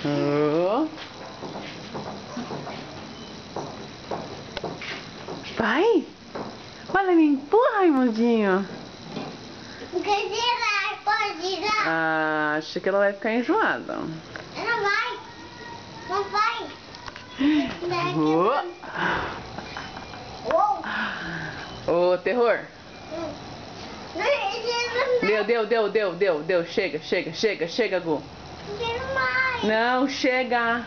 Oh. Vai! Olha, me empurra, Raimundinho. Quer girar, pode girar? Ah, acho que ela vai ficar enjoada. Não vai. Não vai. Ô, terror. Deu. Chega, Gu. Não, chega.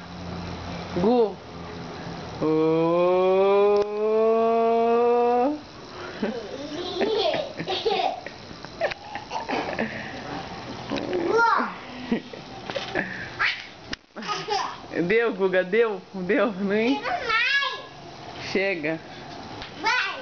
Gu. Oh. Deu, Guga, deu, nem. Chega. Vai.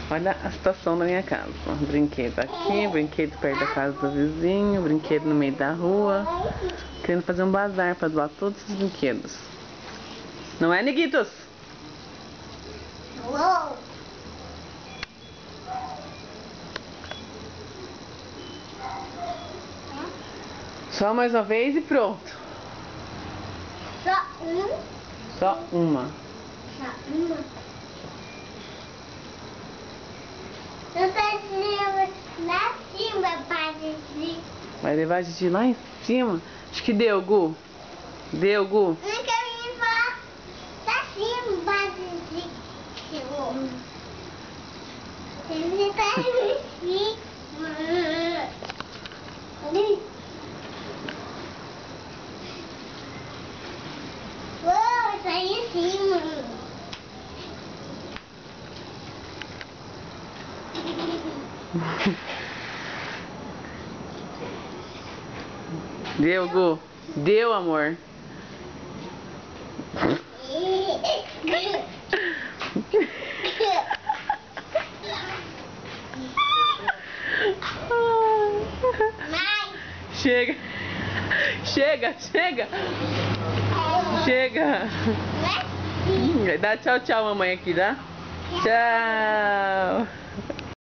Olha a situação da minha casa. Brinquedo aqui, brinquedo perto da casa do vizinho, brinquedo no meio da rua. Querendo fazer um bazar para doar todos esses brinquedos. Não é, Niguitos? Uou. Só mais uma vez e pronto. Só um. Só uma. Só uma. Eu tô lá em cima, padre. Vai levar a gente lá em cima? Acho que deu, Gu. Deu, Gu. Não quero ir lá. Tá cima, padre. Ele tá em cima. Uou, tá em cima. Deu, Gu. Deu, amor. Chega. Chega. Dá tchau, mamãe aqui, dá? Tchau.